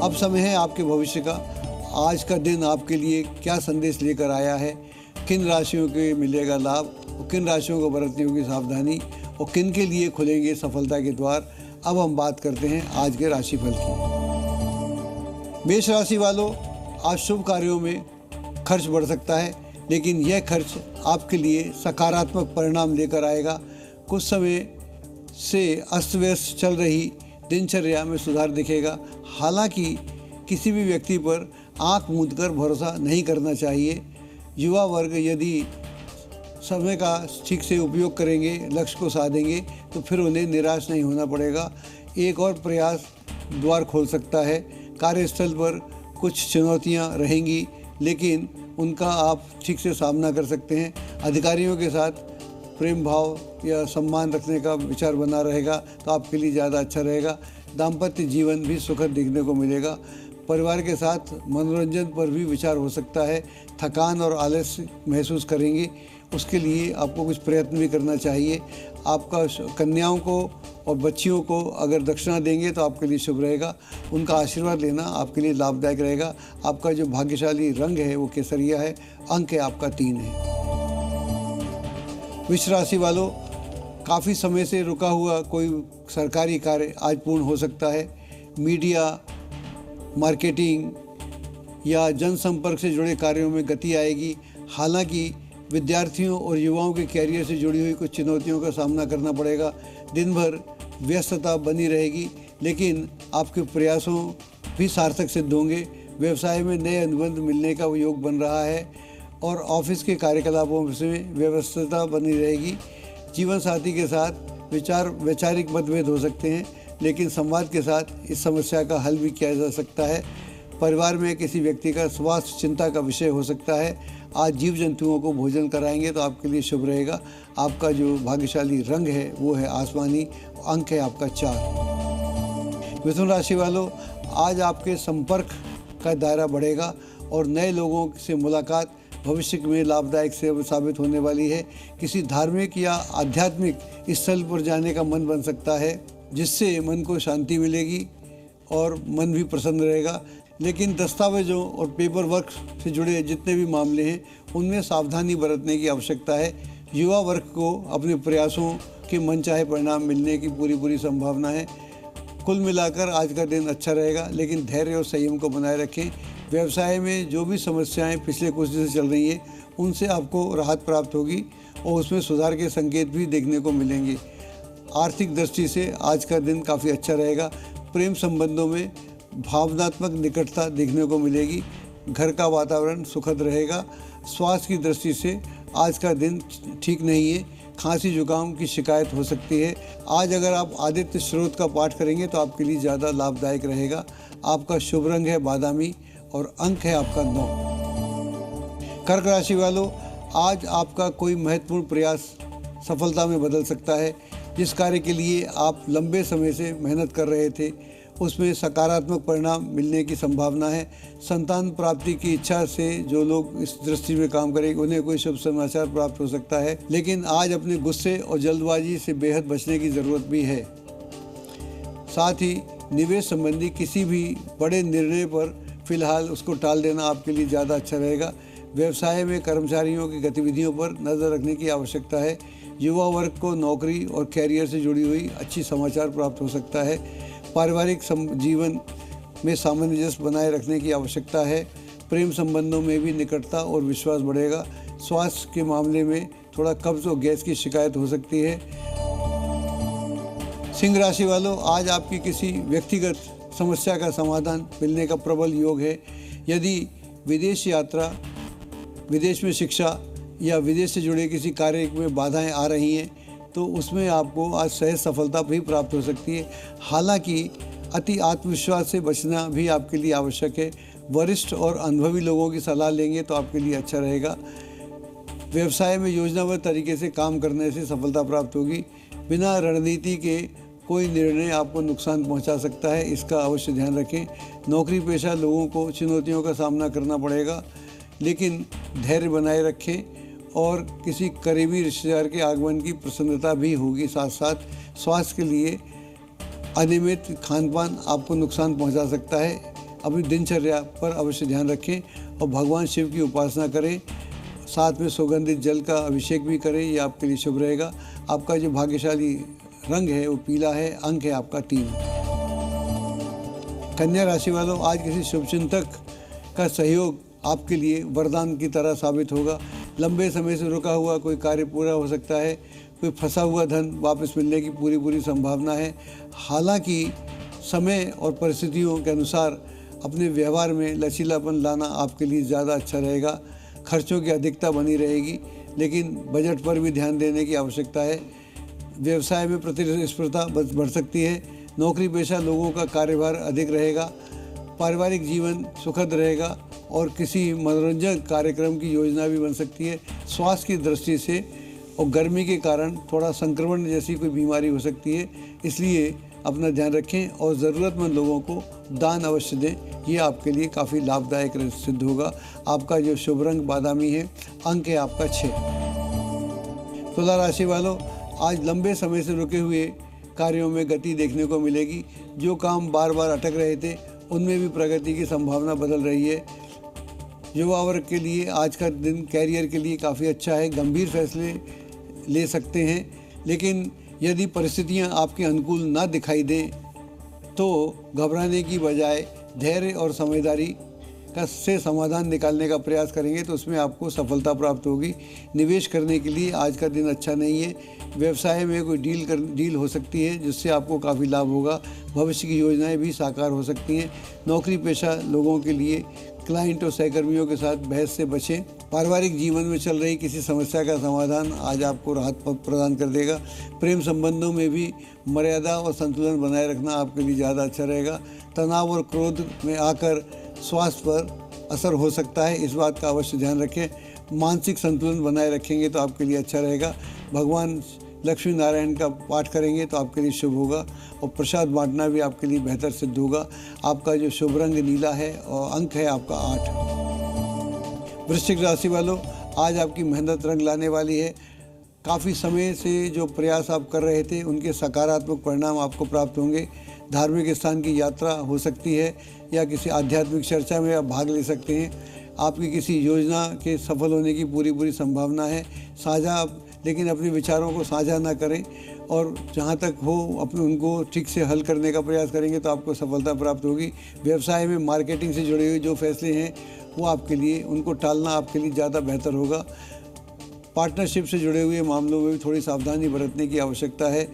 अब समय है आपके भविष्य का। आज का दिन आपके लिए क्या संदेश लेकर आया है, किन राशियों के मिलेगा लाभ और किन राशियों को बरतनी होगी सावधानी और किन के लिए खुलेंगे सफलता के द्वार। अब हम बात करते हैं आज के राशिफल की। मेष राशि वालों, आज शुभ कार्यों में खर्च बढ़ सकता है, लेकिन यह खर्च आपके लिए सकारात्मक परिणाम लेकर आएगा। कुछ समय से अस्त व्यस्त चल रही दिनचर्या में सुधार दिखेगा। हालांकि किसी भी व्यक्ति पर आंख मूंद कर भरोसा नहीं करना चाहिए। युवा वर्ग यदि समय का ठीक से उपयोग करेंगे, लक्ष्य को साधेंगे, तो फिर उन्हें निराश नहीं होना पड़ेगा। एक और प्रयास द्वार खोल सकता है। कार्यस्थल पर कुछ चुनौतियां रहेंगी, लेकिन उनका आप ठीक से सामना कर सकते हैं। अधिकारियों के साथ प्रेम भाव या सम्मान रखने का विचार बना रहेगा, तो आपके लिए ज़्यादा अच्छा रहेगा। दाम्पत्य जीवन भी सुखद देखने को मिलेगा। परिवार के साथ मनोरंजन पर भी विचार हो सकता है। थकान और आलस्य महसूस करेंगे, उसके लिए आपको कुछ प्रयत्न भी करना चाहिए। आपका कन्याओं को और बच्चियों को अगर दक्षिणा देंगे तो आपके लिए शुभ रहेगा। उनका आशीर्वाद लेना आपके लिए लाभदायक रहेगा। आपका जो भाग्यशाली रंग है वो केसरिया है। अंक है आपका 3 है। वृष राशि वालों, काफ़ी समय से रुका हुआ कोई सरकारी कार्य आज पूर्ण हो सकता है। मीडिया, मार्केटिंग या जनसंपर्क से जुड़े कार्यों में गति आएगी। हालांकि विद्यार्थियों और युवाओं के कैरियर से जुड़ी हुई कुछ चुनौतियों का सामना करना पड़ेगा। दिन भर व्यस्तता बनी रहेगी, लेकिन आपके प्रयासों भी सार्थक सिद्ध होंगे। व्यवसाय में नए अनुबंध मिलने का योग बन रहा है और ऑफिस के कार्यकलापों से व्यवस्था बनी रहेगी। जीवन साथी के साथ वैचारिक मतभेद हो सकते हैं, लेकिन संवाद के साथ इस समस्या का हल भी किया जा सकता है। परिवार में किसी व्यक्ति का स्वास्थ्य चिंता का विषय हो सकता है। आज जीव जंतुओं को भोजन कराएंगे तो आपके लिए शुभ रहेगा। आपका जो भाग्यशाली रंग है वो है आसमानी। अंक है आपका 4। मिथुन राशि वालों, आज आपके संपर्क का दायरा बढ़ेगा और नए लोगों से मुलाकात भविष्य में लाभदायक से साबित होने वाली है। किसी धार्मिक या आध्यात्मिक स्थल पर जाने का मन बन सकता है, जिससे मन को शांति मिलेगी और मन भी प्रसन्न रहेगा। लेकिन दस्तावेजों और पेपर वर्क से जुड़े जितने भी मामले हैं उनमें सावधानी बरतने की आवश्यकता है। युवा वर्ग को अपने प्रयासों के मनचाहे परिणाम मिलने की पूरी संभावना है। कुल मिलाकर आज का दिन अच्छा रहेगा, लेकिन धैर्य और संयम को बनाए रखें। व्यवसाय में जो भी समस्याएं पिछले कुछ दिन से चल रही हैं उनसे आपको राहत प्राप्त होगी और उसमें सुधार के संकेत भी देखने को मिलेंगे। आर्थिक दृष्टि से आज का दिन काफ़ी अच्छा रहेगा। प्रेम संबंधों में भावनात्मक निकटता देखने को मिलेगी। घर का वातावरण सुखद रहेगा। स्वास्थ्य की दृष्टि से आज का दिन ठीक नहीं है। खांसी जुकाम की शिकायत हो सकती है। आज अगर आप आदित्य स्रोत का पाठ करेंगे तो आपके लिए ज़्यादा लाभदायक रहेगा। आपका शुभ रंग है बादामी और अंक है आपका 9। कर्क राशि वालों, आज आपका कोई महत्वपूर्ण प्रयास सफलता में बदल सकता है। जिस कार्य के लिए आप लंबे समय से मेहनत कर रहे थे उसमें सकारात्मक परिणाम मिलने की संभावना है। संतान प्राप्ति की इच्छा से जो लोग इस दृष्टि में काम करेंगे उन्हें कोई शुभ समाचार प्राप्त हो सकता है, लेकिन आज अपने गुस्से और जल्दबाजी से बेहद बचने की ज़रूरत भी है। साथ ही निवेश संबंधी किसी भी बड़े निर्णय पर फिलहाल उसको टाल देना आपके लिए ज़्यादा अच्छा रहेगा। व्यवसाय में कर्मचारियों की गतिविधियों पर नज़र रखने की आवश्यकता है। युवा वर्ग को नौकरी और कैरियर से जुड़ी हुई अच्छी समाचार प्राप्त हो सकता है। पारिवारिक जीवन में सामंजस्य बनाए रखने की आवश्यकता है। प्रेम संबंधों में भी निकटता और विश्वास बढ़ेगा। स्वास्थ्य के मामले में थोड़ा कब्ज और गैस की शिकायत हो सकती है। सिंह राशि वालों, आज आपकी किसी व्यक्तिगत समस्या का समाधान मिलने का प्रबल योग है। यदि विदेश यात्रा, विदेश में शिक्षा या विदेश से जुड़े किसी कार्य में बाधाएं आ रही हैं तो उसमें आपको आज सहज सफलता भी प्राप्त हो सकती है। हालांकि अति आत्मविश्वास से बचना भी आपके लिए आवश्यक है। वरिष्ठ और अनुभवी लोगों की सलाह लेंगे तो आपके लिए अच्छा रहेगा। व्यवसाय में योजनाबद्ध तरीके से काम करने से सफलता प्राप्त होगी। बिना रणनीति के कोई निर्णय आपको नुकसान पहुंचा सकता है, इसका अवश्य ध्यान रखें। नौकरी पेशा लोगों को चुनौतियों का सामना करना पड़ेगा, लेकिन धैर्य बनाए रखें और किसी करीबी रिश्तेदार के आगमन की प्रसन्नता भी होगी। साथ साथ स्वास्थ्य के लिए अनियमित खान पान आपको नुकसान पहुंचा सकता है। अपनी दिनचर्या पर अवश्य ध्यान रखें और भगवान शिव की उपासना करें। साथ में सुगंधित जल का अभिषेक भी करें, ये आपके लिए शुभ रहेगा। आपका जो भाग्यशाली रंग है वो पीला है। अंक है आपका 3। कन्या राशि वालों, आज किसी शुभचिंतक का सहयोग आपके लिए वरदान की तरह साबित होगा। लंबे समय से रुका हुआ कोई कार्य पूरा हो सकता है। कोई फंसा हुआ धन वापस मिलने की पूरी संभावना है। हालांकि समय और परिस्थितियों के अनुसार अपने व्यवहार में लचीलापन लाना आपके लिए ज़्यादा अच्छा रहेगा। खर्चों की अधिकता बनी रहेगी, लेकिन बजट पर भी ध्यान देने की आवश्यकता है। व्यवसाय में प्रतिस्पर्धा बढ़ सकती है। नौकरी पेशा लोगों का कार्यभार अधिक रहेगा। पारिवारिक जीवन सुखद रहेगा और किसी मनोरंजक कार्यक्रम की योजना भी बन सकती है। स्वास्थ्य की दृष्टि से और गर्मी के कारण थोड़ा संक्रमण जैसी कोई बीमारी हो सकती है, इसलिए अपना ध्यान रखें और ज़रूरतमंद लोगों को दान अवश्य दें। ये आपके लिए काफ़ी लाभदायक सिद्ध होगा। आपका जो शुभ रंग बादामी है। अंक है आपका 6। तुला राशि वालों, आज लंबे समय से रुके हुए कार्यों में गति देखने को मिलेगी। जो काम बार बार अटक रहे थे उनमें भी प्रगति की संभावना बदल रही है। युवा वर्ग के लिए आज का दिन कैरियर के लिए काफ़ी अच्छा है। गंभीर फैसले ले सकते हैं, लेकिन यदि परिस्थितियां आपके अनुकूल ना दिखाई दें तो घबराने की बजाय धैर्य और समझदारी से समाधान निकालने का प्रयास करेंगे तो उसमें आपको सफलता प्राप्त होगी। निवेश करने के लिए आज का दिन अच्छा नहीं है। व्यवसाय में कोई डील हो सकती है जिससे आपको काफ़ी लाभ होगा। भविष्य की योजनाएं भी साकार हो सकती हैं। नौकरी पेशा लोगों के लिए क्लाइंट और सहकर्मियों के साथ बहस से बचें। पारिवारिक जीवन में चल रही किसी समस्या का समाधान आज आपको राहत प्रदान कर देगा। प्रेम संबंधों में भी मर्यादा और संतुलन बनाए रखना आपके लिए ज़्यादा अच्छा रहेगा। तनाव और क्रोध में आकर स्वास्थ्य पर असर हो सकता है, इस बात का अवश्य ध्यान रखें। मानसिक संतुलन बनाए रखेंगे तो आपके लिए अच्छा रहेगा। भगवान लक्ष्मी नारायण का पाठ करेंगे तो आपके लिए शुभ होगा और प्रसाद बांटना भी आपके लिए बेहतर सिद्ध होगा। आपका जो शुभ रंग नीला है और अंक है आपका 8। वृश्चिक राशि वालों, आज आपकी मेहनत रंग लाने वाली है। काफ़ी समय से जो प्रयास आप कर रहे थे उनके सकारात्मक परिणाम आपको प्राप्त होंगे। धार्मिक स्थान की यात्रा हो सकती है या किसी आध्यात्मिक चर्चा में आप भाग ले सकते हैं। आपकी किसी योजना के सफल होने की पूरी संभावना है। लेकिन अपने विचारों को साझा ना करें और जहाँ तक हो अपने उनको ठीक से हल करने का प्रयास करेंगे तो आपको सफलता प्राप्त होगी। व्यवसाय में मार्केटिंग से जुड़े हुए जो फैसले हैं वो आपके लिए उनको टालना आपके लिए ज़्यादा बेहतर होगा। पार्टनरशिप से जुड़े हुए मामलों में भी थोड़ी सावधानी बरतने की आवश्यकता है।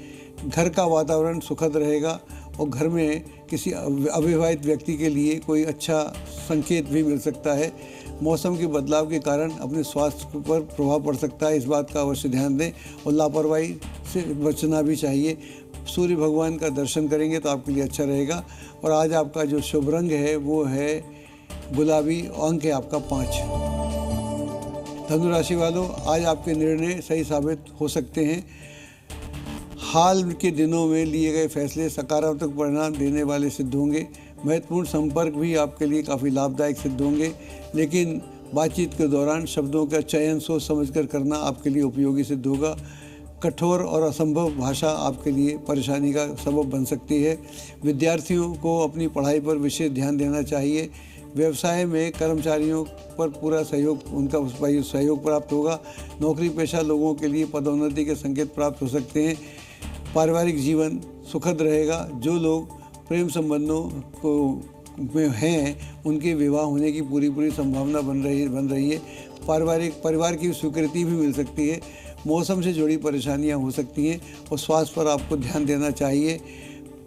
घर का वातावरण सुखद रहेगा और घर में किसी अविवाहित व्यक्ति के लिए कोई अच्छा संकेत भी मिल सकता है। मौसम के बदलाव के कारण अपने स्वास्थ्य पर प्रभाव पड़ सकता है, इस बात का अवश्य ध्यान दें और लापरवाही से बचना भी चाहिए। सूर्य भगवान का दर्शन करेंगे तो आपके लिए अच्छा रहेगा। और आज आपका जो शुभ रंग है वो है गुलाबी, अंक है आपका 5। धनु राशि वालों, आज आपके निर्णय सही साबित हो सकते हैं। हाल के दिनों में लिए गए फैसले सकारात्मक परिणाम देने वाले सिद्ध होंगे। महत्वपूर्ण संपर्क भी आपके लिए काफ़ी लाभदायक सिद्ध होंगे, लेकिन बातचीत के दौरान शब्दों का चयन सोच समझकर करना आपके लिए उपयोगी सिद्ध होगा। कठोर और असंभव भाषा आपके लिए परेशानी का सबब बन सकती है। विद्यार्थियों को अपनी पढ़ाई पर विशेष ध्यान देना चाहिए। व्यवसाय में कर्मचारियों पर पूरा सहयोग प्राप्त होगा। नौकरी पेशा लोगों के लिए पदोन्नति के संकेत प्राप्त हो सकते हैं। पारिवारिक जीवन सुखद रहेगा। जो लोग प्रेम संबंधों में हैं उनके विवाह होने की पूरी संभावना बन रही है। परिवार की स्वीकृति भी मिल सकती है। मौसम से जुड़ी परेशानियां हो सकती हैं और स्वास्थ्य पर आपको ध्यान देना चाहिए।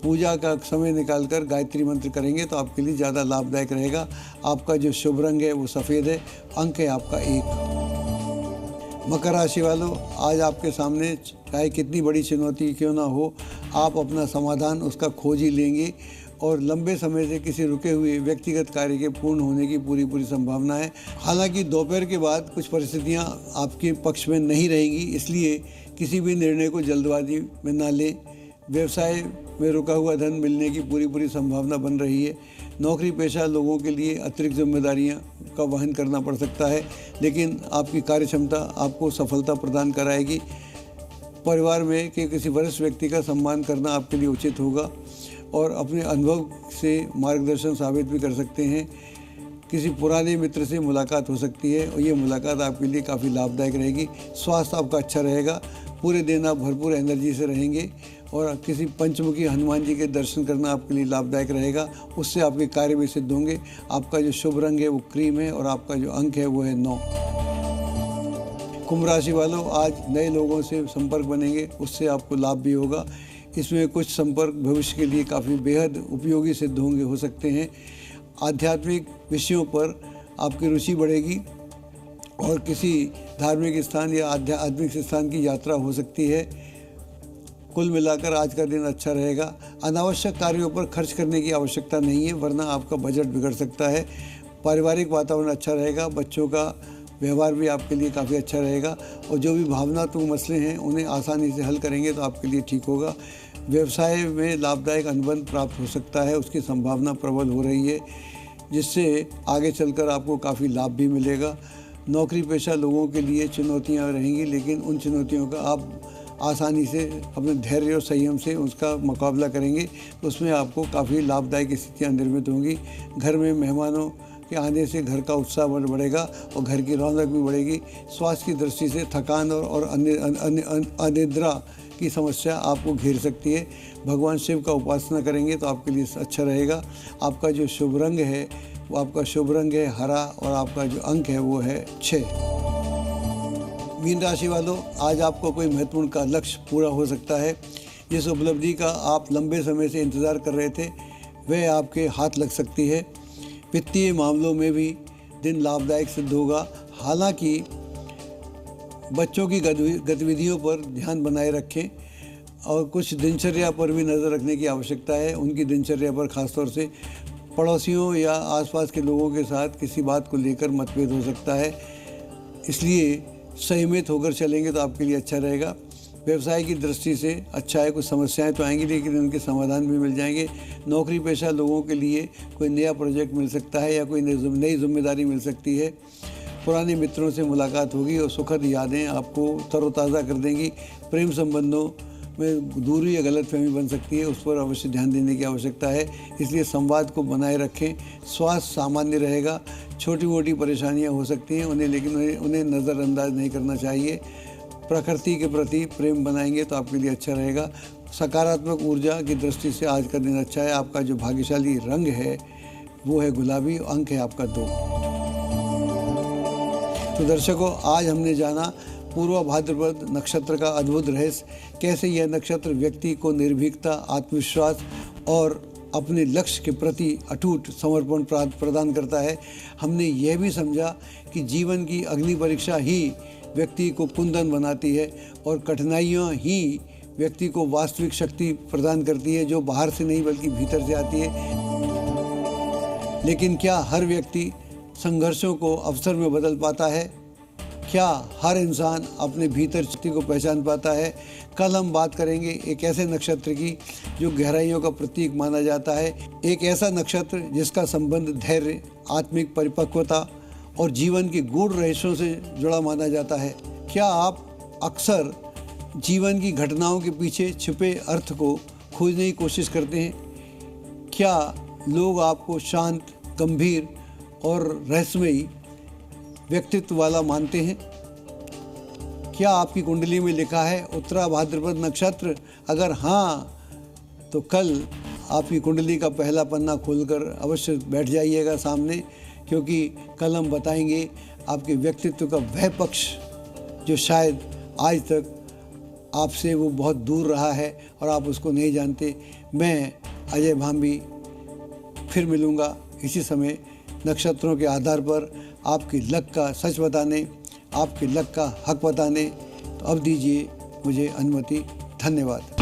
पूजा का समय निकालकर गायत्री मंत्र करेंगे तो आपके लिए ज़्यादा लाभदायक रहेगा। आपका जो शुभ रंग है वो सफ़ेद है, अंक है आपका 1। मकर राशि वालों, आज आपके सामने चाहे कितनी बड़ी चुनौती क्यों ना हो, आप अपना समाधान उसका खोज ही लेंगे और लंबे समय से किसी रुके हुए व्यक्तिगत कार्य के पूर्ण होने की पूरी संभावना है। हालांकि दोपहर के बाद कुछ परिस्थितियां आपके पक्ष में नहीं रहेंगी, इसलिए किसी भी निर्णय को जल्दबाजी में ना लें। व्यवसाय में रुका हुआ धन मिलने की पूरी संभावना बन रही है। नौकरी पेशा लोगों के लिए अतिरिक्त जिम्मेदारियां का वहन करना पड़ सकता है, लेकिन आपकी कार्यक्षमता आपको सफलता प्रदान कराएगी। परिवार में किसी वरिष्ठ व्यक्ति का सम्मान करना आपके लिए उचित होगा। और अपने अनुभव से मार्गदर्शन साबित भी कर सकते हैं। किसी पुराने मित्र से मुलाकात हो सकती है और ये मुलाकात आपके लिए काफ़ी लाभदायक रहेगी। स्वास्थ्य आपका अच्छा रहेगा, पूरे दिन आप भरपूर एनर्जी से रहेंगे और किसी पंचमुखी हनुमान जी के दर्शन करना आपके लिए लाभदायक रहेगा, उससे आपके कार्य भी सिद्ध होंगे। आपका जो शुभ रंग है वो क्रीम है और आपका जो अंक है वो है 9। कुंभ राशि वालों, आज नए लोगों से संपर्क बनेंगे, उससे आपको लाभ भी होगा। इसमें कुछ संपर्क भविष्य के लिए काफ़ी बेहद उपयोगी सिद्ध होंगे हो सकते हैं। आध्यात्मिक विषयों पर आपकी रुचि बढ़ेगी और किसी धार्मिक स्थान या आध्यात्मिक स्थान की यात्रा हो सकती है। कुल मिलाकर आज का दिन अच्छा रहेगा। अनावश्यक कार्यों पर खर्च करने की आवश्यकता नहीं है, वरना आपका बजट बिगड़ सकता है। पारिवारिक वातावरण अच्छा रहेगा, बच्चों का व्यवहार भी आपके लिए काफ़ी अच्छा रहेगा और जो भी भावनात्मक मसले हैं उन्हें आसानी से हल करेंगे तो आपके लिए ठीक होगा। व्यवसाय में लाभदायक अनुबंध प्राप्त हो सकता है, उसकी संभावना प्रबल हो रही है, जिससे आगे चलकर आपको काफ़ी लाभ भी मिलेगा। नौकरी पेशा लोगों के लिए चुनौतियां रहेंगी, लेकिन उन चुनौतियों का आप आसानी से अपने धैर्य और संयम से उसका मुकाबला करेंगे तो उसमें आपको काफ़ी लाभदायक स्थितियाँ निर्मित होंगी। घर में मेहमानों के आने से घर का उत्साह बढ़ेगा और घर की रौनक भी बढ़ेगी। स्वास्थ्य की दृष्टि से थकान और अनिद्रा की समस्या आपको घेर सकती है। भगवान शिव का उपासना करेंगे तो आपके लिए अच्छा रहेगा। आपका जो शुभ रंग है वो आपका शुभ रंग है हरा और आपका जो अंक है वो है 6। मीन राशि वालों, आज आपको कोई महत्वपूर्ण का लक्ष्य पूरा हो सकता है। जिस उपलब्धि का आप लंबे समय से इंतज़ार कर रहे थे वह आपके हाथ लग सकती है। वित्तीय मामलों में भी दिन लाभदायक सिद्ध होगा। हालांकि बच्चों की गतिविधियों पर ध्यान बनाए रखें और कुछ दिनचर्या पर भी नज़र रखने की आवश्यकता है। उनकी दिनचर्या पर ख़ासतौर से पड़ोसियों या आसपास के लोगों के साथ किसी बात को लेकर मतभेद हो सकता है, इसलिए संयमित होकर चलेंगे तो आपके लिए अच्छा रहेगा। व्यवसाय की दृष्टि से अच्छा है, कुछ समस्याएं तो आएंगी लेकिन उनके समाधान भी मिल जाएंगे। नौकरी पेशा लोगों के लिए कोई नया प्रोजेक्ट मिल सकता है या कोई नई जिम्मेदारी मिल सकती है। पुराने मित्रों से मुलाकात होगी और सुखद यादें आपको तरोताज़ा कर देंगी। प्रेम संबंधों में दूरी या गलतफहमी बन सकती है, उस पर अवश्य ध्यान देने की आवश्यकता है, इसलिए संवाद को बनाए रखें। स्वास्थ्य सामान्य रहेगा। छोटी मोटी परेशानियां हो सकती हैं लेकिन उन्हें नज़रअंदाज नहीं करना चाहिए। प्रकृति के प्रति प्रेम बनाएंगे तो आपके लिए अच्छा रहेगा। सकारात्मक ऊर्जा की दृष्टि से आज का दिन अच्छा है। आपका जो भाग्यशाली रंग है वो है गुलाबी, अंक है आपका 2। तो दर्शकों, आज हमने जाना पूर्व भाद्रपद नक्षत्र का अद्भुत रहस्य, कैसे यह नक्षत्र व्यक्ति को निर्भीकता, आत्मविश्वास और अपने लक्ष्य के प्रति अटूट समर्पण प्रदान करता है। हमने यह भी समझा कि जीवन की अग्नि परीक्षा ही व्यक्ति को कुंदन बनाती है और कठिनाइयाँ ही व्यक्ति को वास्तविक शक्ति प्रदान करती है, जो बाहर से नहीं बल्कि भीतर से आती है। लेकिन क्या हर व्यक्ति संघर्षों को अवसर में बदल पाता है? क्या हर इंसान अपने भीतर शक्ति को पहचान पाता है? कल हम बात करेंगे एक ऐसे नक्षत्र की जो गहराइयों का प्रतीक माना जाता है, एक ऐसा नक्षत्र जिसका संबंध धैर्य, आत्मिक परिपक्वता और जीवन के गूढ़ रहस्यों से जुड़ा माना जाता है। क्या आप अक्सर जीवन की घटनाओं के पीछे छिपे अर्थ को खोजने की कोशिश करते हैं? क्या लोग आपको शांत, गंभीर और रहस्यमयी व्यक्तित्व वाला मानते हैं? क्या आपकी कुंडली में लिखा है उत्तरा भाद्रपद नक्षत्र? अगर हाँ, तो कल आपकी कुंडली का पहला पन्ना खोलकर अवश्य बैठ जाइएगा सामने, क्योंकि कल हम बताएंगे आपके व्यक्तित्व का वह पक्ष जो शायद आज तक आपसे वो बहुत दूर रहा है और आप उसको नहीं जानते। मैं अजय भांबी फिर मिलूँगा इसी समय नक्षत्रों के आधार पर आपकी लक का सच बताने, आपके लक का हक बताने। तो अब दीजिए मुझे अनुमति। धन्यवाद।